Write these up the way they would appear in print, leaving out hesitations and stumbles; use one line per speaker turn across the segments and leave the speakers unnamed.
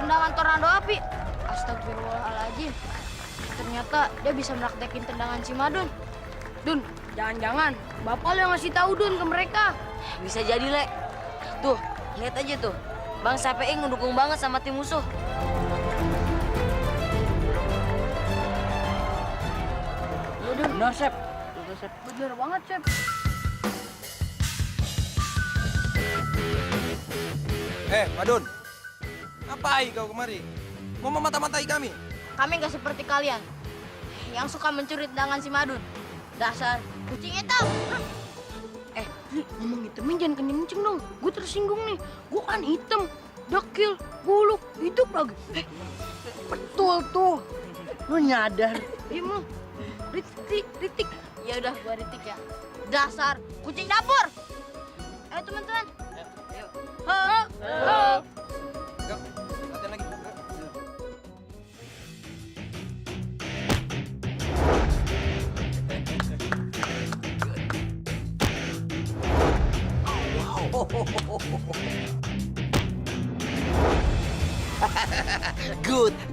tendangan tornado api. Astagfirullahaladzim. Ternyata dia bisa meraktekin tendangan si Madun. Dun, jangan-jangan bapak lo yang ngasih tahu Dun ke mereka.
Bisa jadi, Le. Tuh, lihat aja tuh. Bang Sapei ngedukung banget sama tim musuh.
Iya, Dun.
Benar, Sep.
Bener banget, Chef.
Madun. Ngapain kau kemari? Mau memata-matai kami?
Kami nggak seperti kalian yang suka mencuri tendangan si Madun. Dasar kucing hitam. Ngomong hitamin jangan kenceng dong. Gue tersinggung nih. Gue kan hitam, dekil, buluk, hidup lagi.
Betul tuh. Lu nyadar.
Diam lu. Ritik. Ya udah, gua ritik ya. Dasar kucing dapur. Ayo teman-teman.
Ayo.
Ho.
Yuk, latihan lagi.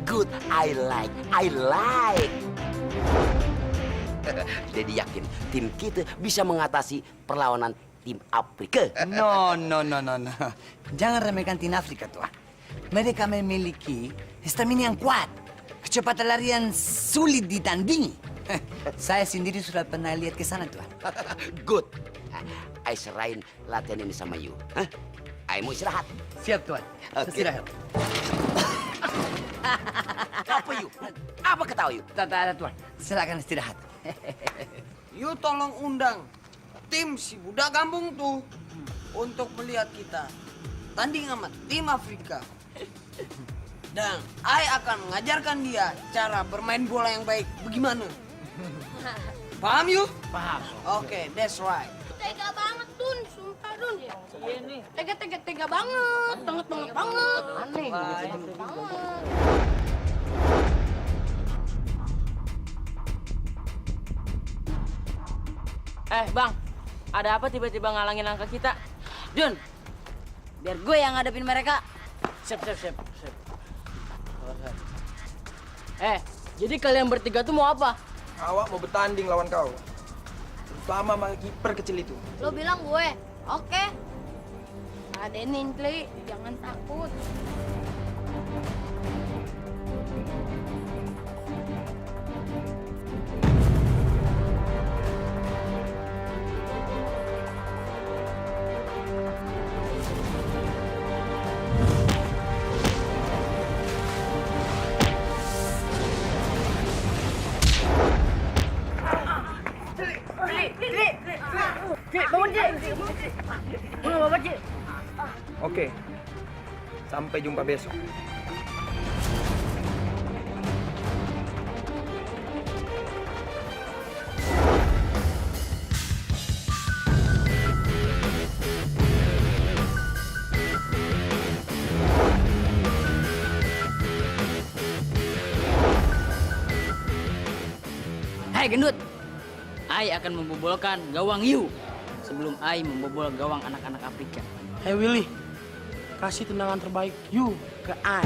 Good. I like. Jadi yakin tim kita bisa mengatasi perlawanan tim Afrika.
No. Jangan remehkan tim Afrika, tuan. Mereka memiliki stamina yang kuat. Kecepatan larian sulit ditandingi. Saya sendiri sudah pernah lihat ke sana, tuan.
Good. I serahin latihan ini sama you. I mau istirahat.
Siap, tuan.
Oke.
Istirahat.
Apa you? Apa ketawa you?
Tak ada, tuan. Silakan istirahat.
You tolong undang tim si budak kampung tuh untuk melihat kita tanding sama tim Afrika. Dan I akan mengajarkan dia cara bermain bola yang baik bagaimana. Paham you?
Paham.
Oke, that's right.
Tega banget, Dun. Sumpah, Dun. Iya nih. Tega banget. Banget banget. Aneh. Banget.
Bang. Ada apa tiba-tiba ngalangin langkah kita? Dun, biar gue yang ngadepin mereka.
Siap.
Jadi kalian bertiga tuh mau apa?
Awak mau bertanding lawan kau. Terutama sama kiper kecil itu.
Lo bilang gue. Oke. Adenin, Kli. Jangan takut.
Oke. Sampai jumpa besok.
Hai gendut, Ai akan membobolkan gawang you sebelum Ai membobol gawang anak-anak Afrika.
Hey Willy, kasih tendangan terbaik you ke I.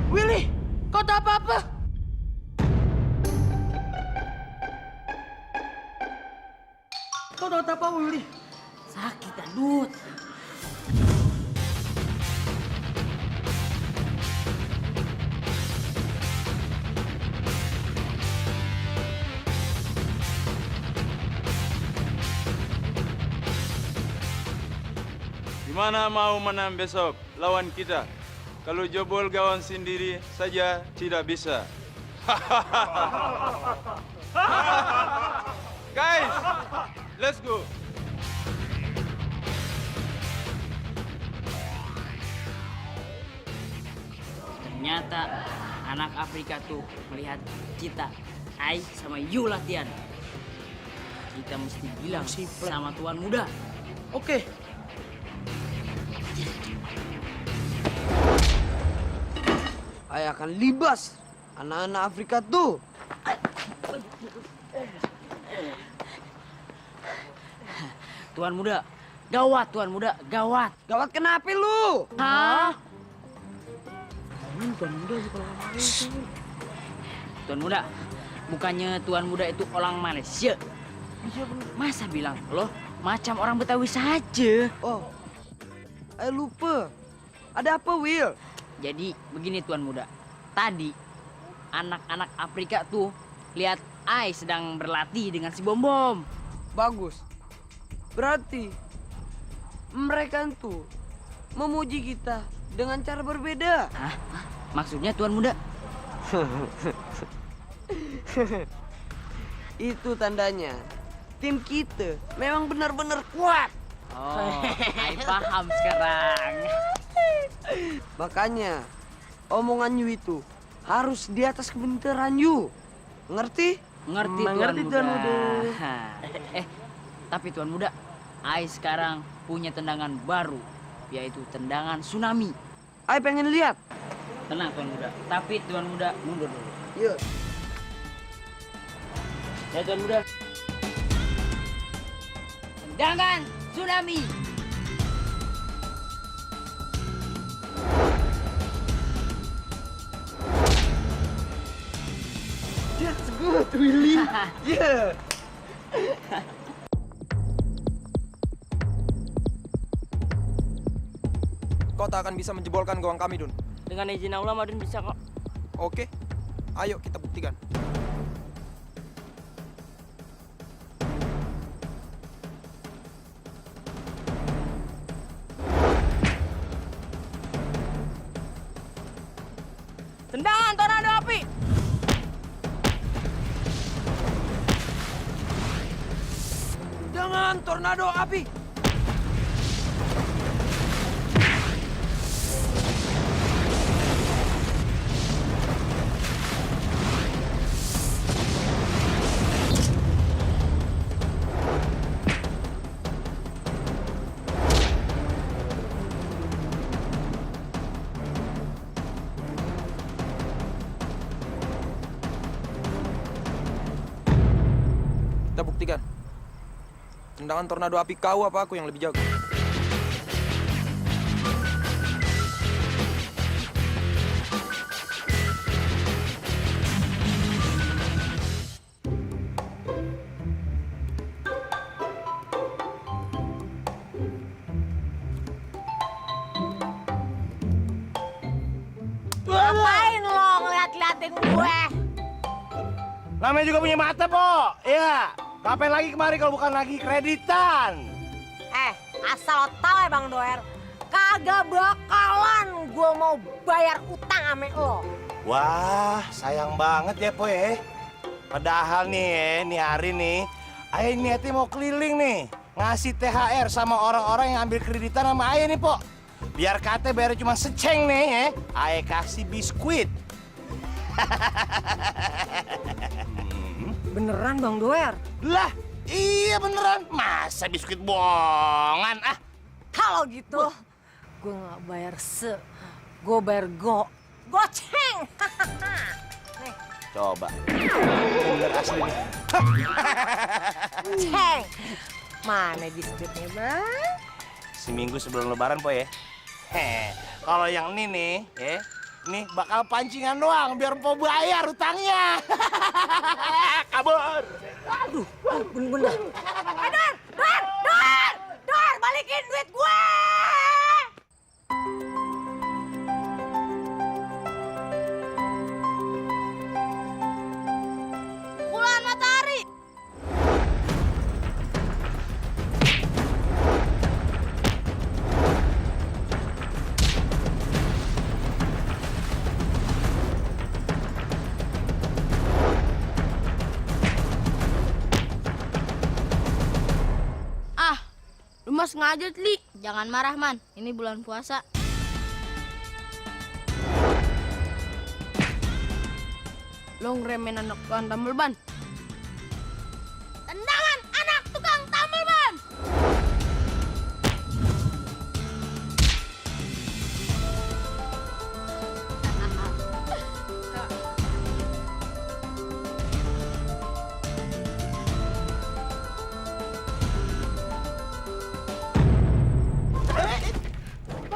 Willy, kau tak apa-apa? Kau tahu apa, Willy?
Sakit gendut.
Gimana mau menang besok lawan kita? Kalau jebol gawang sendiri saja tidak bisa. Guys, let's go.
Ternyata anak Afrika tuh melihat kita, Ai sama Yu latihan. Kita mesti bilang sama tuan muda.
Oke.
Ai akan libas anak-anak Afrika tuh.
Tuan muda, gawat tuan muda, gawat.
Gawat kenapa lu?
Hah? Tuan muda, bukannya tuan muda itu orang Malaysia? Masa bilang loh macam orang Betawi saja?
Oh, Ai lupa. Ada apa, Will?
Jadi begini tuan muda, tadi anak-anak Afrika tuh lihat Ai sedang berlatih dengan si Bom Bom.
Bagus. Berarti mereka tuh memuji kita dengan cara berbeda.
Hah? Maksudnya tuan muda?
Itu tandanya tim kita memang benar-benar kuat.
Oh, Ai paham sekarang.
Makanya omongan Yu itu harus di atas kebenaran Yu. Ngerti?
Ngerti
Mengerti,
tuan
Tuan
muda.
Muda.
Tapi tuan muda, Ai sekarang punya tendangan baru, yaitu tendangan tsunami.
Ai pengen lihat.
Tenang tuan muda, tapi tuan muda mundur dulu.
Yuk.
Ya tuan muda. Tendangan tsunami.
That's good, Willy. Yeah.
Kau tak akan bisa menjebolkan gawang kami, Dun.
Dengan izin Allah, Madun bisa kok.
Oke, ayo kita buktikan.
Tendangan tornado api.
Jangan tornado api. Kita buktikan. Tendangan tornado api kau apa aku yang lebih jago?
Ngapain lo ngeliat-liatin gue?
Namanya juga punya mata, Po. Iya. Ngapain lagi kemari kalau bukan lagi kreditan?
Asal lo tau ya Bang Doer, kagak bakalan gue mau bayar utang ame lo.
Wah, sayang banget ya, Po ya. Padahal nih nih hari nih, Ayah niatnya mau keliling nih. Ngasih THR sama orang-orang yang ambil kreditan sama Ayah nih, Po. Biar kate bayar cuma seceng nih ya. Ayah kasih biskuit.
Beneran Bang Doer?
Lah, iya beneran. Masa biskuit bohongan? Ah,
Kalau gitu, gue gak bayar gue bayar goceng. Nih,
coba. Bener asli nih.
ceng. Mana biskuitnya Bang?
Seminggu sebelum lebaran, Po ya. Kalau yang ini nih, ya, nih bakal pancingan doang biar Po bayar utangnya. Kabur.
Aduh, bener-bener. Dor, balikin duit gue.
Pukulan matahari. mah sengaja, Li. Jangan marah, Man. Ini bulan puasa. Lo ngeremen anak tukang tambal ban. Tendangan anak tukang tambal ban.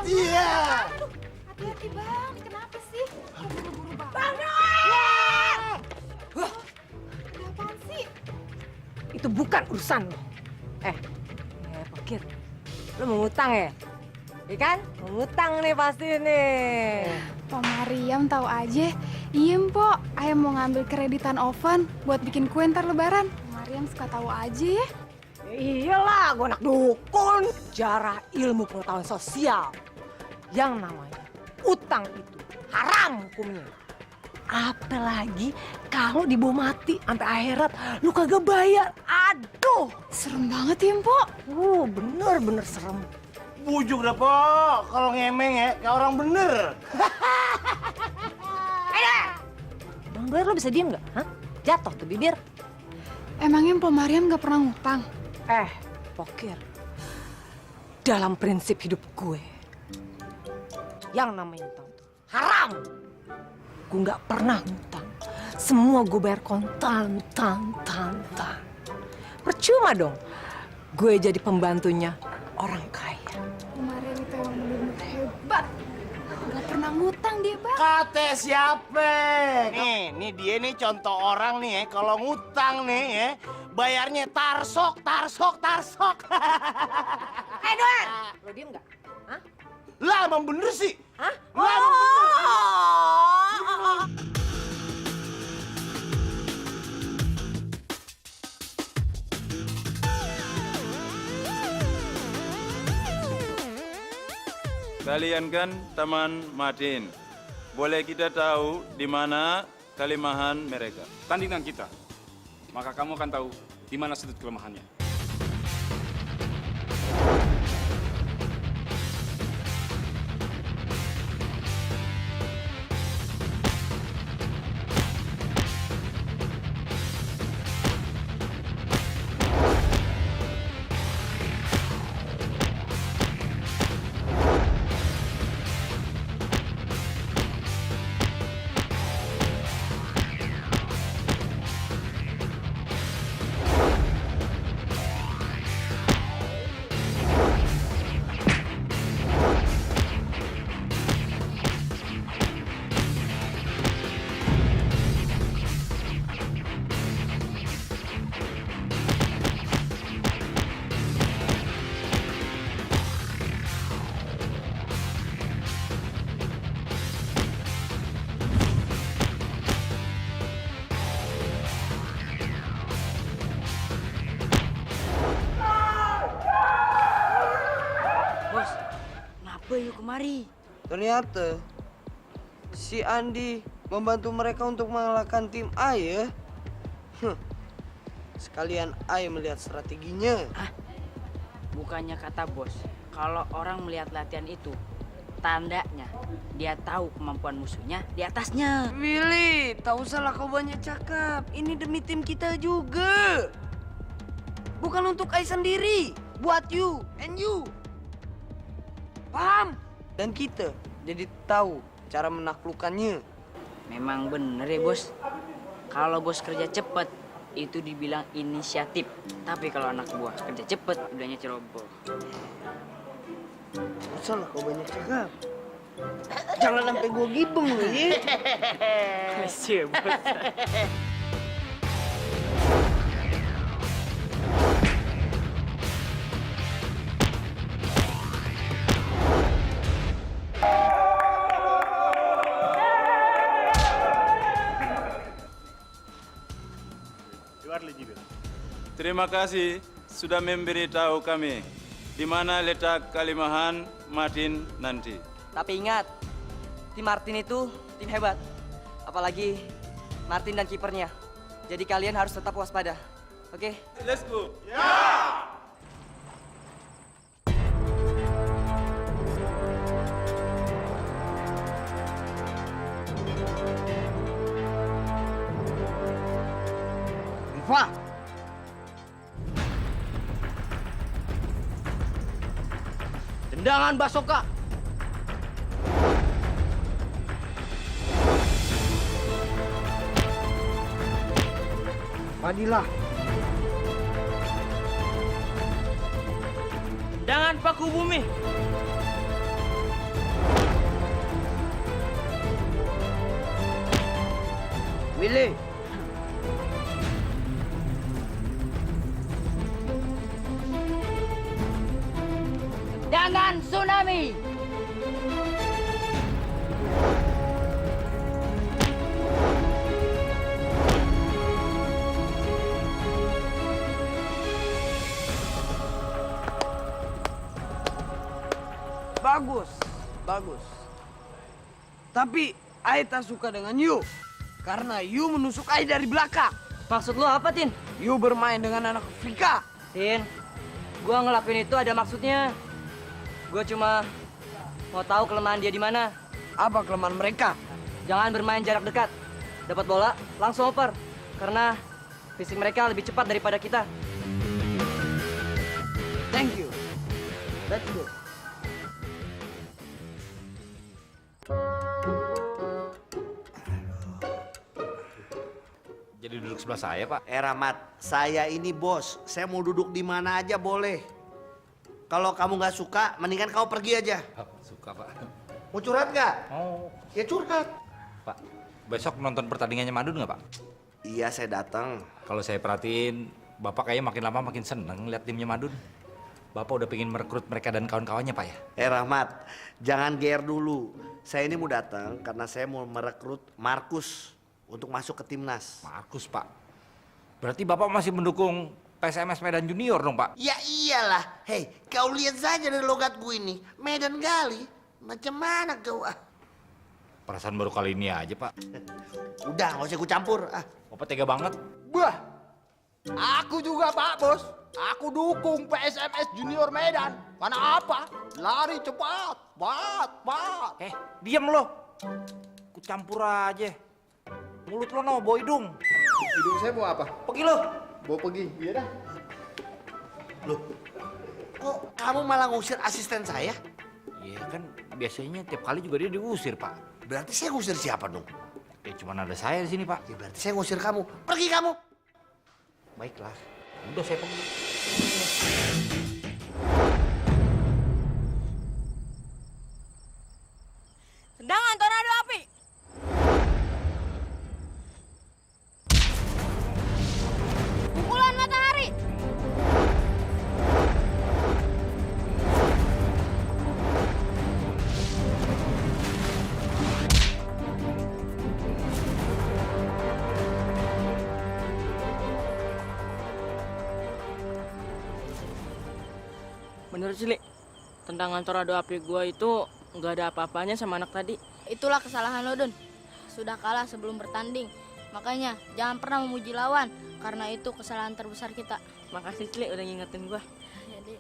Iya.
Hati-hati bang, kenapa sih? Buru-buru bang. Ada apaan sih? Itu bukan urusan lo. Pikir. Lo mau ngutang ya? Iya kan? Mau ngutang nih pasti nih.
Pak Mariam tahu aja. Iya, Mpok. Ayah mau ngambil kreditan oven buat bikin kue ntar lebaran. Pak Mariam suka tahu aja ya.
Iyalah, gue anak dukun. Jarah ilmu pengetahuan sosial. Yang namanya utang itu haram hukumnya. Apalagi kalau dibawa mati sampai akhirat lu kagak bayar. Aduh,
Serem banget ya, Mpok.
bener-bener serem.
Bujuk dah, Po. Kalau ngemeng ya, kayak orang bener.
Bang Doer lo bisa diem nggak? Hah? Jatuh tuh bibir.
Emangnya Pak Mariam nggak pernah ngutang?
Pokir. Dalam prinsip hidup gue, yang namanya utang tuh haram. Gue nggak pernah ngutang. Semua gue bayar kontan. Percuma dong. Gue jadi pembantunya orang kaya.
Pak Mariam itu emang bener-bener hebat. Nggak pernah ngutang dia, Bang.
Kata siapa? Nih dia nih contoh orang nih ya, kalau ngutang nih ya, bayarnya tarsok.
Doer, lo diem nggak? Hah?
Lah emang bener sih.
Hah?
Lah emang bener.
Kalian kan teman Martin. Boleh kita tahu di mana kelemahan mereka?
Tandingan kita. Maka kamu akan tahu di mana sudut kelemahannya.
Bos, kenapa yuk kemari?
Ternyata si Andi membantu mereka untuk mengalahkan tim A ya. Sekalian A melihat strateginya.
Bukannya kata bos, kalau orang melihat latihan itu, tandanya dia tahu kemampuan musuhnya di atasnya.
Willy, tak usahlah kau banyak cakap. Ini demi tim kita juga. Bukan untuk Ai sendiri, buat you and you. Paham? Dan kita jadi tahu cara menaklukkannya.
Memang bener ya bos, kalau bos kerja cepet, itu dibilang inisiatif. Tapi kalau anak buah kerja cepet, bilangnya ceroboh.
Usahlah kau banyak cakap. Jangan sampai gua gibeng lu ya.
Siap bos.
Terima kasih sudah memberitahu kami di mana letak kelemahan Martin nanti.
Tapi ingat, tim Martin itu tim hebat. Apalagi Martin dan kipernya. Jadi kalian harus tetap waspada. Oke?
Let's go.
Apa?
Tendangan Basoka.
Madilah.
Tendangan Paku Bumi.
Willy.
Tendangan Tsunami.
Bagus, bagus. Tapi Ai tak suka dengan you. Karena you menusuk Ai dari belakang.
Maksud lo apa, Tin?
You bermain dengan anak Afrika.
Tin, gua ngelakuin itu ada maksudnya. Gua cuma mau tahu kelemahan dia di mana.
Apa kelemahan mereka?
Jangan bermain jarak dekat. Dapat bola, langsung oper. Karena fisik mereka lebih cepat daripada kita.
Thank you. Let's go.
Jadi duduk sebelah saya, Pak.
Rahmat, saya ini bos. Saya mau duduk di mana aja boleh. Kalau kamu nggak suka, mendingan kamu pergi aja.
Suka, Pak.
Mau curhat nggak?
Mau.
Ya curhat.
Pak, besok nonton pertandingannya Madun nggak, Pak?
Iya, saya datang.
Kalau saya perhatiin, Bapak kayaknya makin lama makin seneng lihat timnya Madun. Bapak udah pengen merekrut mereka dan kawan-kawannya, Pak ya?
Rahmat, jangan GR dulu. Saya ini mau datang karena saya mau merekrut Markus untuk masuk ke timnas.
Markus, Pak. Berarti Bapak masih mendukung PSMS Medan Junior dong, Pak?
Ya iyalah. Hei, kau lihat saja dari logat gue ini. Medan kali. Macam mana kau?
Perasaan baru kali ini aja, Pak.
Udah, nggak usah gue campur.
Bapak tega banget.
Bah, aku juga Pak Bos. Aku dukung PSMS Junior Medan. Karena apa? Lari cepat, bat.
Diam lo. Ku campur aja. Mulut lo no, bawa hidung.
Hidung saya mau apa?
Pergi lo.
Mau pergi, iya dah.
Loh, kok kamu malah ngusir asisten saya?
Iya kan, biasanya tiap kali juga dia diusir, Pak.
Berarti saya ngusir siapa dong?
Ya cuma ada saya di sini, Pak.
Ya berarti saya ngusir kamu. Pergi kamu.
Baiklah. Udah saya pergi.
Tendangan tornado api. Pukulan matahari.
Bener sih, Li. Tendangan tornado api gua itu nggak ada apa-apanya sama anak tadi.
Itulah kesalahan lo, Dun. Sudah kalah sebelum bertanding. Makanya jangan pernah memuji lawan, karena itu kesalahan terbesar kita.
Makasih, Li, udah ngingetin gua.
Jadi,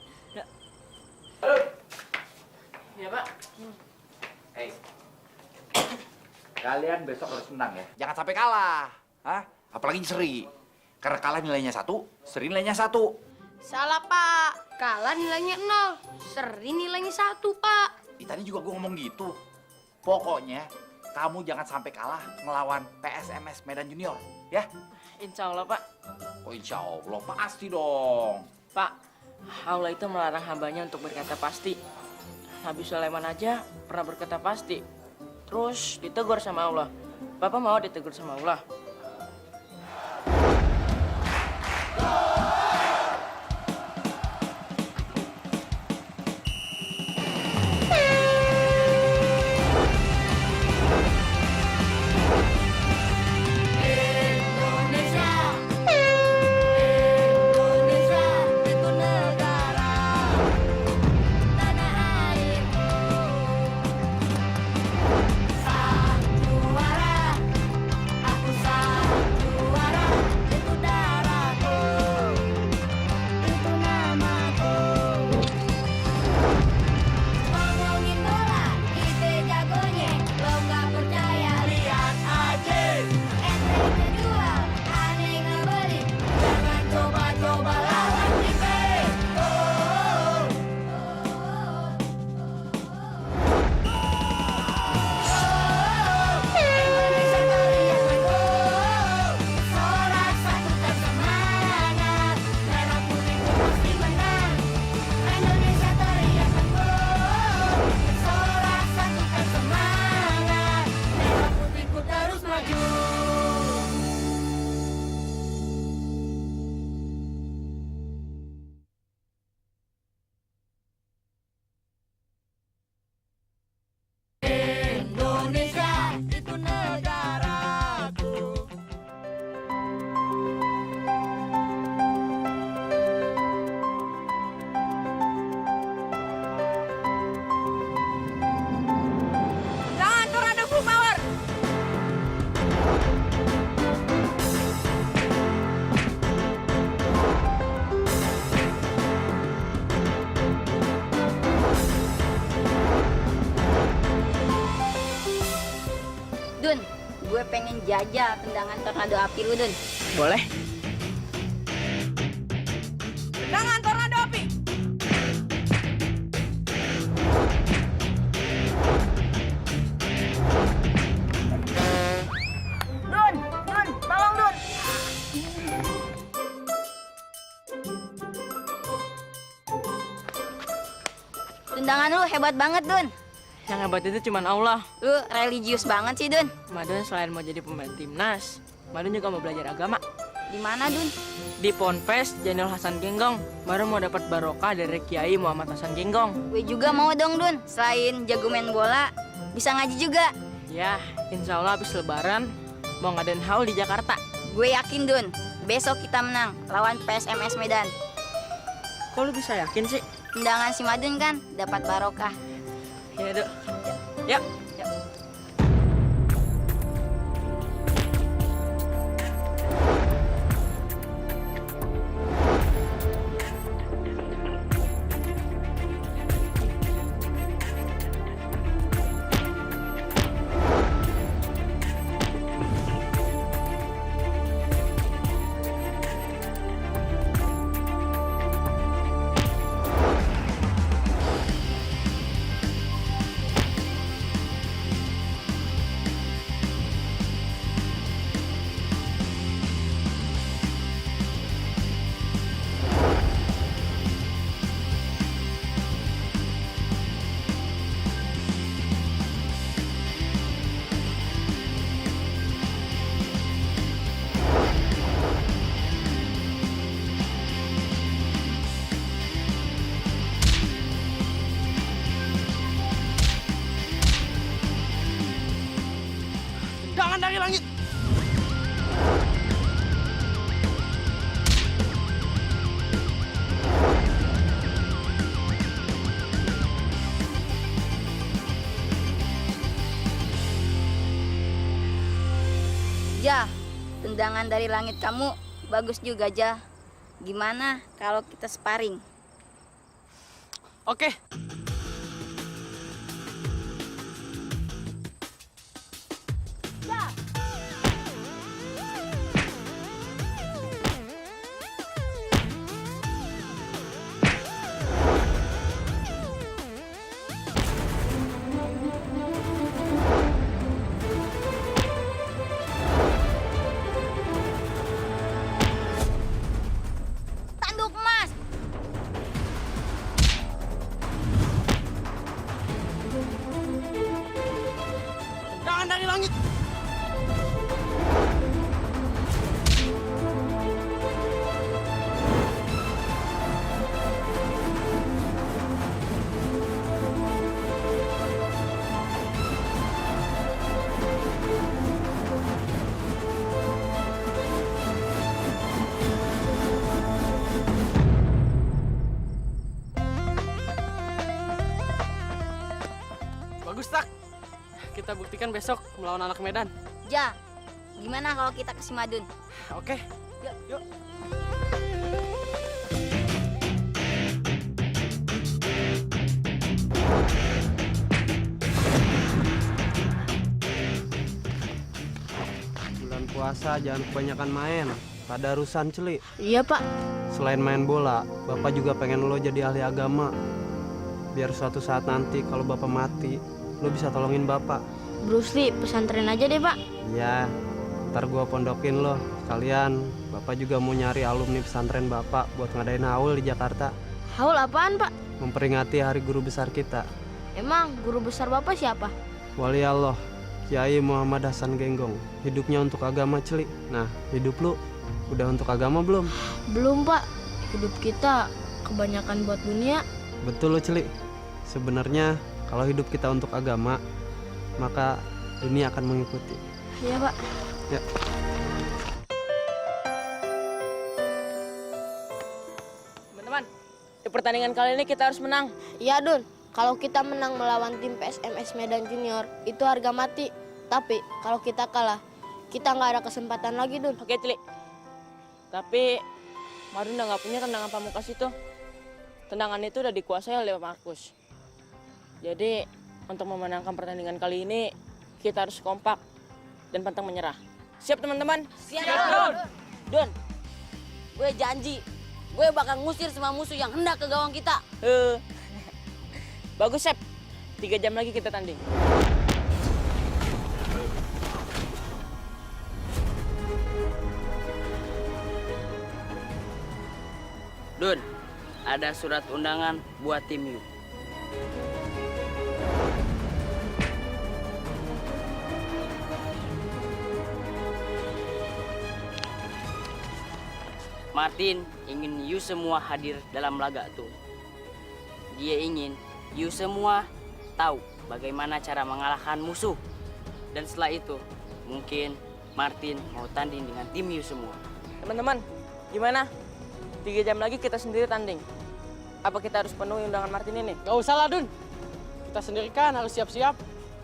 Ya, Pak.
Hei, kalian besok harus menang ya. Jangan sampai kalah. Hah? Apalagi seri. Karena kalah nilainya 1, seri nilainya 1.
salah, Pak. Kalah nilainya 0, seri nilainya 1, Pak.
Tadi juga gue ngomong gitu. Pokoknya kamu jangan sampai kalah ngelawan PSMS Medan Junior, ya?
Insya Allah, Pak.
Oh insya Allah, pasti dong.
Pak, Allah itu melarang hambanya untuk berkata pasti. Nabi Sulaiman aja pernah berkata pasti. Terus ditegur sama Allah. Bapak mau ditegur sama Allah?
Aku
Dun, gue pengen jajal tendangan tornado api lu, Dun.
Boleh?
Tendangan tornado api.
Dun, tolong Dun.
Tendangan lu hebat banget, Dun.
Yang hebat itu cuma Allah.
Lu religius banget sih, Dun.
Madun selain mau jadi pemain timnas, Madun juga mau belajar agama.
Di mana, Dun?
Di Ponpes Jainul Hasan Genggong. Baru mau dapat barokah dari Kiai Muhammad Hasan Genggong.
Gue juga mau dong, Dun. Selain jago main bola, bisa ngaji juga.
Ya, insya Allah habis lebaran mau ngadain haul di Jakarta.
Gue yakin, Dun. Besok kita menang lawan PSMS Medan.
Kok lu bisa yakin sih?
Tendangan si Madun kan dapat barokah.
Ya, Dok. Ya.
Tendangan dari langit.
Ja, tendangan dari langit kamu bagus juga, Ja. Gimana kalau kita sparring?
Oke.
Tanduk emas.
Tendangan dari langit.
Bagus, Tak. Kita buktikan besok melawan anak Medan.
Ja, gimana kalau kita ke si Madun?
Oke.
Yuk.
Yuk.
Bulan puasa jangan kebanyakan main. Tadarusan, Celi.
Iya, Pak.
Selain main bola, Bapak juga pengen lo jadi ahli agama. Biar suatu saat nanti kalau Bapak mati, lo bisa tolongin Bapak.
Bruce Lee, pesantren aja deh, Pak.
Iya, ntar gua pondokin lo. Sekalian, Bapak juga mau nyari alumni pesantren Bapak buat ngadain haul di Jakarta.
Haul apaan, Pak?
Memperingati hari guru besar kita.
Emang guru besar Bapak siapa?
Wali Allah, Kiai Muhammad Hasan Genggong. Hidupnya untuk agama, Celi. Nah, hidup lu udah untuk agama belum?
Belum, Pak. Hidup kita kebanyakan buat dunia.
Betul lo, Celi. Sebenarnya kalau hidup kita untuk agama, maka dunia akan mengikuti.
Iya, Pak.
Ya.
Teman-teman, di pertandingan kali ini kita harus menang.
Iya, Dun. Kalau kita menang melawan tim PSMS Medan Junior, itu harga mati. Tapi kalau kita kalah, kita nggak ada kesempatan lagi, Dun.
Oke, Cili. Tapi Madun udah nggak punya tendangan pamungkas itu. Tendangan itu udah dikuasai oleh Markus. Jadi untuk memenangkan pertandingan kali ini kita harus kompak. dan pantang menyerah. Siap teman-teman?
Siap, Don. Don, gue janji, gue bakal ngusir semua musuh yang hendak ke gawang kita.
Bagus, Sep. 3 jam lagi kita tanding.
Dun, ada surat undangan buat tim You. Martin ingin You semua hadir dalam laga itu. Dia ingin You semua tahu bagaimana cara mengalahkan musuh. Dan setelah itu, mungkin Martin mau tanding dengan tim You semua.
Teman-teman, gimana? 3 jam lagi kita sendiri tanding. Apa kita harus penuhi undangan Martin ini?
Gak usah lah, Dun. Kita sendiri kan harus siap-siap.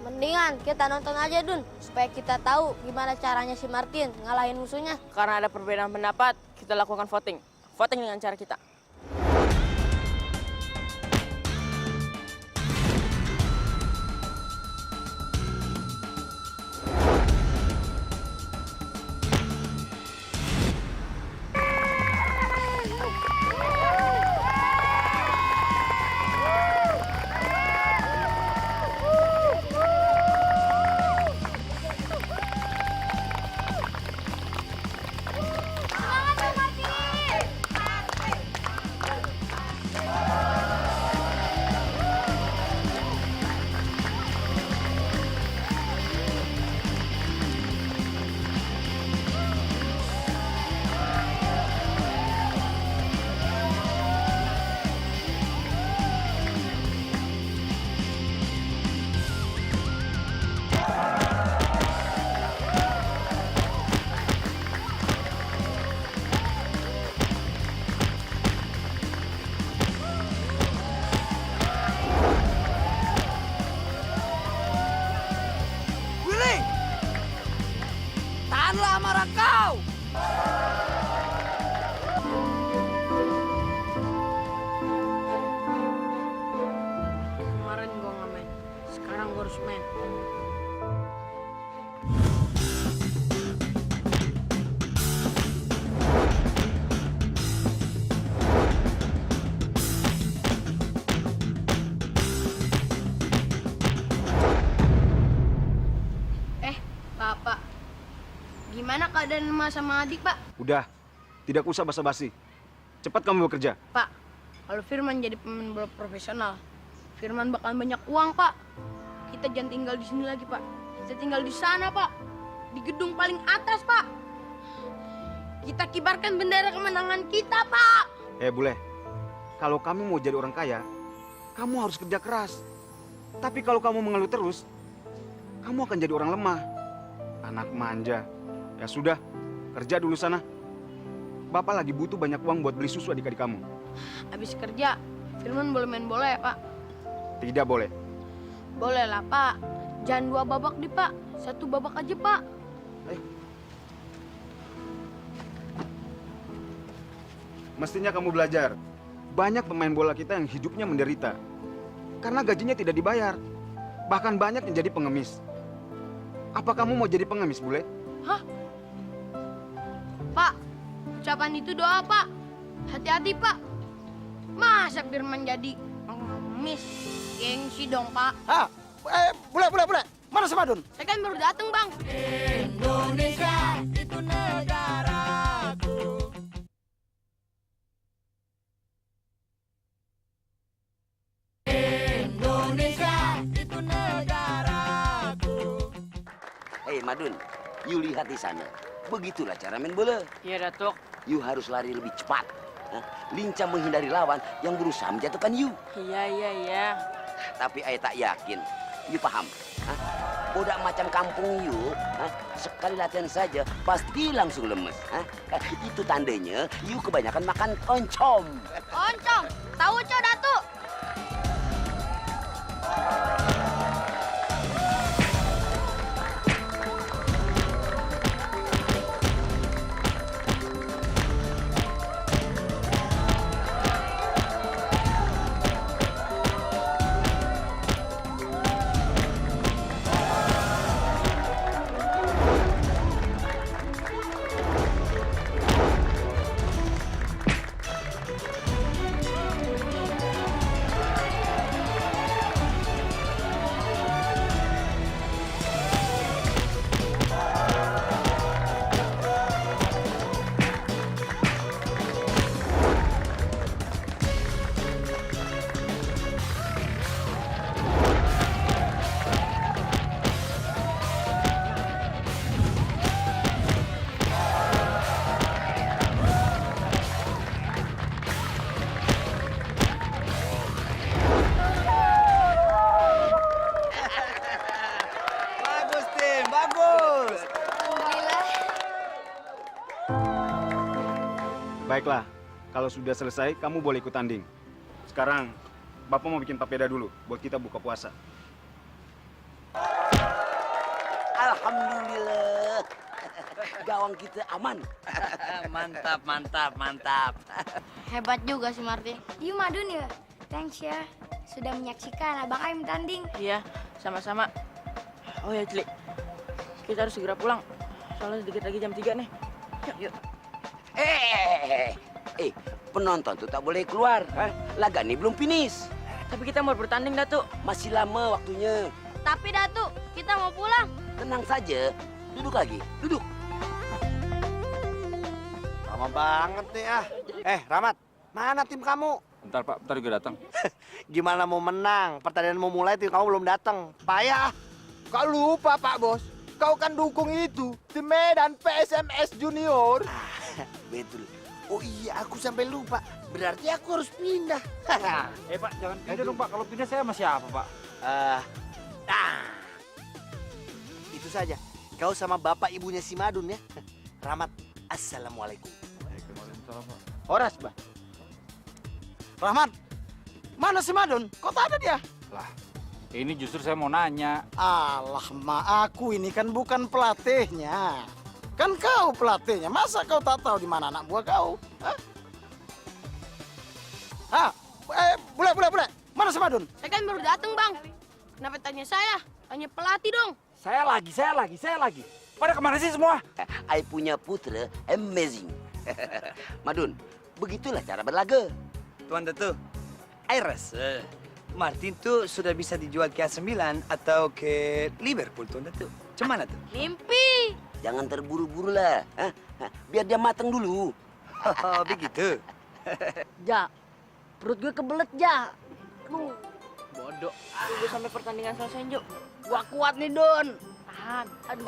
Mendingan kita nonton aja, Dun. Supaya kita tahu gimana caranya si Martin ngalahin musuhnya.
Karena ada perbedaan pendapat, kita lakukan voting. Voting dengan cara kita.
Tahanlah amarah kau!
Kemarin gua nggak main, sekarang gua harus main. Pak, gimana keadaan Emak sama Adik, Pak?
Udah, tidak usah basa-basi. Cepat kamu bekerja.
Pak, kalau Firman jadi pemain bola profesional, Firman bakal banyak uang, Pak. Kita jangan tinggal di sini lagi, Pak. Kita tinggal di sana, Pak. Di gedung paling atas, Pak. Kita kibarkan bendera kemenangan kita, Pak.
Bule, kalau kamu mau jadi orang kaya, kamu harus kerja keras. Tapi kalau kamu mengeluh terus, kamu akan jadi orang lemah. Anak manja. Ya sudah, kerja dulu sana. Bapak lagi butuh banyak uang buat beli susu adik-adik kamu.
Habis kerja, Firman boleh main bola ya, Pak?
Tidak boleh.
Boleh lah, Pak. Jangan 2 babak deh, Pak. 1 babak aja, Pak.
Mestinya kamu belajar. Banyak pemain bola kita yang hidupnya menderita. Karena gajinya tidak dibayar. Bahkan banyak yang jadi pengemis. Apa kamu mau jadi pengemis, Bule?
Hah? Pak, ucapan itu doa, Pak. Hati-hati, Pak. Masa Firman jadi pengemis? Gengsi dong, Pak.
Ah, Bule. Mana Semadun?
Saya kan baru datang, Bang.
Indonesia itu negaraku. Indonesia itu negaraku.
Hei Madun, you lihat di sana. Begitulah cara main bola.
Iya, Datuk.
You harus lari lebih cepat. Lincah menghindari lawan yang berusaha menjatuhkan you.
Iya.
Tapi saya tak yakin. You paham? Budak macam kampung you, sekali latihan saja pasti langsung lemes. Itu tandanya you kebanyakan makan oncom.
Oncom, tahu Cok Datuk?
Baiklah, kalau sudah selesai, kamu boleh ikut tanding. Sekarang, Bapak mau bikin papeda dulu, buat kita buka puasa.
Alhamdulillah. Gawang kita aman.
Mantap, mantap, mantap.
Hebat juga si Martin.
Yuk Madun ya. Thanks ya. Sudah menyaksikan Abang Aim tanding.
Iya, sama-sama. Oh ya, Cili. Kita harus segera pulang. Soalnya sedikit lagi jam 3 nih. Yuk.
Penonton tuh tak boleh keluar. Laga ini belum finish.
Tapi kita mau bertanding, Datu.
Masih lama waktunya.
Tapi Datu, kita mau pulang.
Tenang saja. Duduk lagi, duduk.
Lama banget nih ah. Rahmat, mana tim kamu?
Bentar Pak, bentar juga datang.
Gimana mau menang? Pertandingan mau mulai tim kamu belum datang. Payah.
Kau lupa Pak Bos, kau kan dukung itu tim Medan PSMS Junior.
Betul. Oh iya, aku sampai lupa. Berarti aku harus pindah.
Pak, jangan pindah dong Pak. Kalau pindah saya sama siapa Pak?
Itu saja. Kau sama bapak ibunya si Madun ya. Rahmat, assalamualaikum.
Waalaikumsalam Pak.
Horas, Bah. Rahmat, mana si Madun? Kok tak ada dia?
Lah, ini justru saya mau nanya.
Alah, aku ini kan bukan pelatihnya. Kan kau pelatihnya. Masa kau tak tahu di mana anak buah kau? Bule. Mana si Madun?
Saya kan baru datang, Bang. Kenapa tanya saya? Tanya pelatih dong.
Saya lagi. Pada kemana sih semua?
I punya putra amazing. Madun, begitulah cara berlaga.
Tuan Datu, I rasa Martin tuh sudah bisa dijual ke AC Milan atau ke Liverpool, Tuan Datu. Cemana tuh?
Mimpi.
Jangan terburu-buru lah. Biar dia matang dulu.
Oh, begitu.
Ja, perut gue kebelet, Ja.
Bodoh. Tunggu sampai pertandingan selesai, Ju.
Gua kuat nih, Don.
Tahan.
Aduh.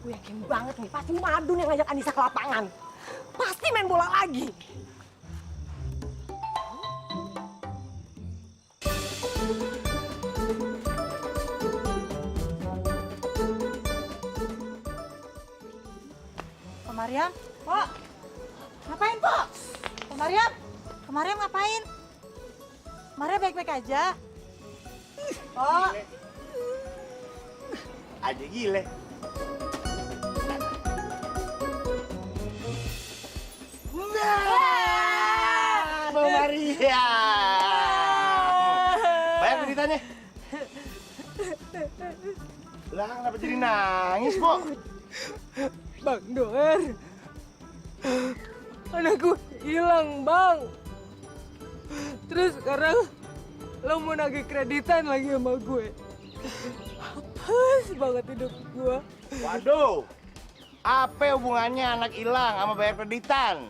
Gue yakin banget nih, pasti Madun yang ngajak Anissa ke lapangan. Pasti main bola lagi.
Pak Mariam? Pok? Ngapain, Pok? Pak Mariam? Pak Mariam ngapain? Mariam baik-baik aja? Pok?
Aja gile. Bu Maria. Banyak beritanya. Lah, kenapa jadi nangis, Pok?
Bang Doer, anakku hilang, Bang. Terus sekarang lo mau nagih kreditan lagi sama gue. Apes banget hidup gue.
Waduh, apa hubungannya anak hilang sama bayar kreditan?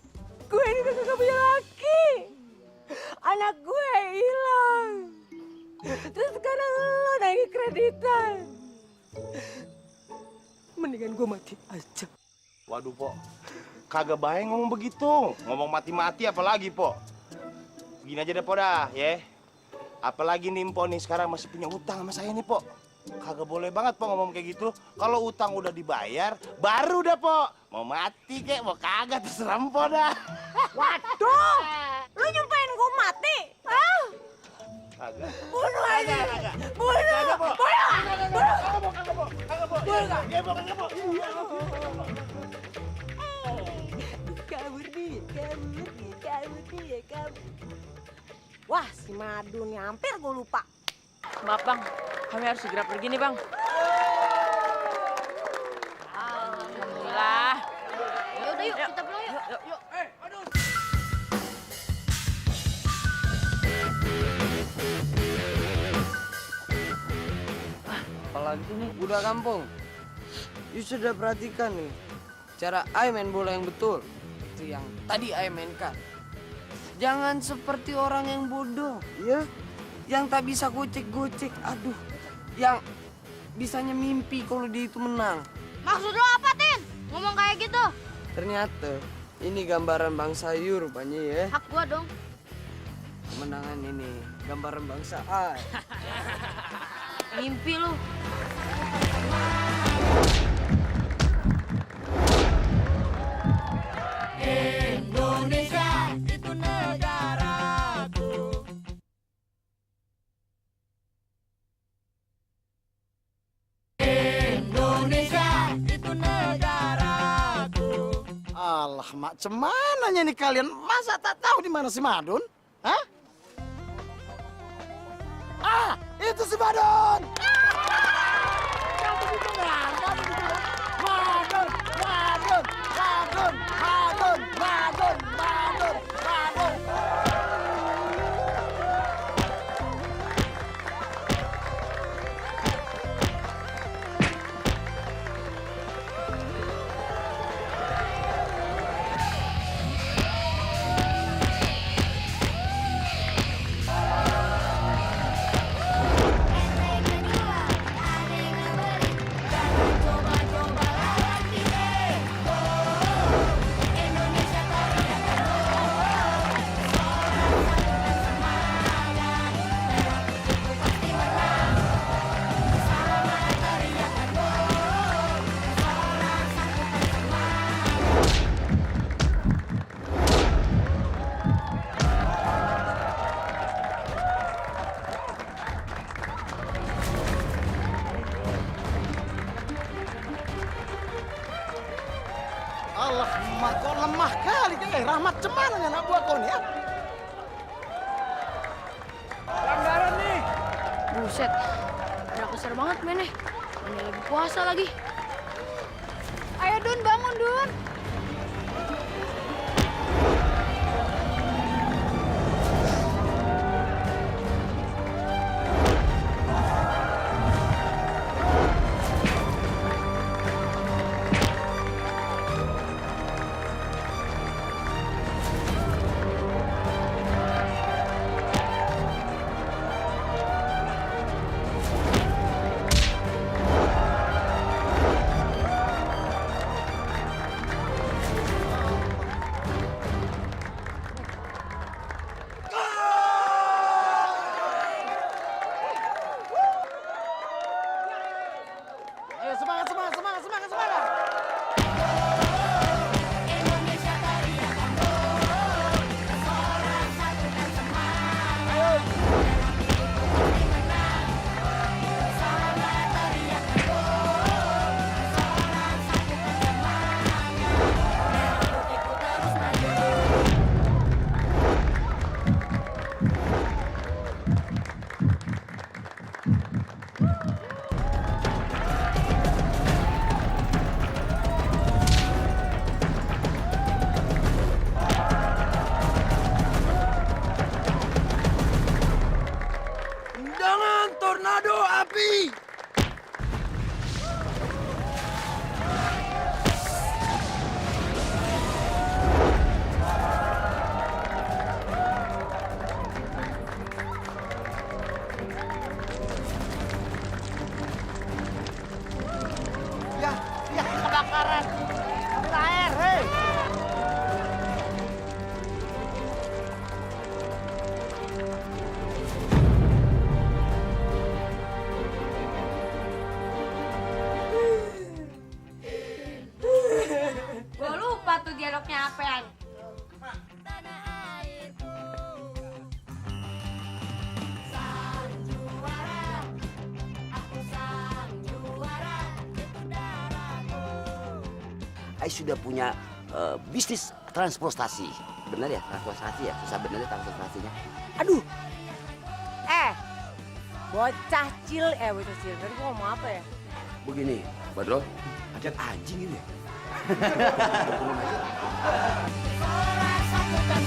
Gue ini kagak punya laki. Anak gue hilang. Terus sekarang lo nagih kreditan. Mendingan gue mati aja.
Waduh, Pok. Kagak baik ngomong begitu. Ngomong mati-mati apalagi, Pok. Gini aja deh, Pok dah, ya. Apalagi nih, Pok nih sekarang masih punya utang sama saya nih, Pok. Kagak boleh banget, Pok, ngomong kayak gitu. Kalau utang udah dibayar, baru dah, Pok. Mau mati kek, mau kagak terserah, Pok dah.
Waduh, lu nyumpahin gue mati? Ah?
Kagak.
Bunuh aja. Bunuh.
Kagak, Pok.
Bunuh.
Kagak, Pok. Kagak, Pok. Iya, Pok. Kagak, Pok.
Kabur dia, kabur. Wah, si Madun nih hampir gue lupa.
Maaf, Bang. Kami harus segera pergi nih, Bang. Alhamdulillah.
Yaudah, yuk, kita pulang yuk. Yuk.
Budak kampung, you sudah perhatikan nih cara I main bola yang betul. Itu yang tadi I mainkan. Jangan seperti orang yang bodoh, ya. Yang tak bisa gocek-gocek, aduh. Yang bisanya mimpi kalau dia itu menang.
Maksud lo apa, Tin? Ngomong kayak gitu?
Ternyata ini gambaran bangsa you rupanya ya.
Hak gua dong.
Kemenangan ini gambaran bangsa I.
Mimpi lu.
Indonesia itu negaraku. Indonesia itu negaraku.
Alah, macam mananya nih kalian? Masa tak tahu di mana si Madun? Hah? Ah, itu si Madun! Allah, mak kau lemah kali kan? Rahmat cemana anak buah kau nih ya?
Pelanggaran nih. Buset, udah kesel banget mainnya. Ini lagi puasa lagi.
Ayo Dun, bangun Dun.
Ayo semangat, semangat, semangat, semangat, semangat!
Tendangan tornado api.
Ya, ya kebakaran. Ambil air, hei.
Gua lupa tuh dialognya apaan.
I sudah punya bisnis transportasi. Benar ya transportasi ya? Susah benar ya transportasinya.
Aduh. Bocah cil. Tadi gua ngomong apa ya?
Begini, Badro, ada anjing ini.
Satukan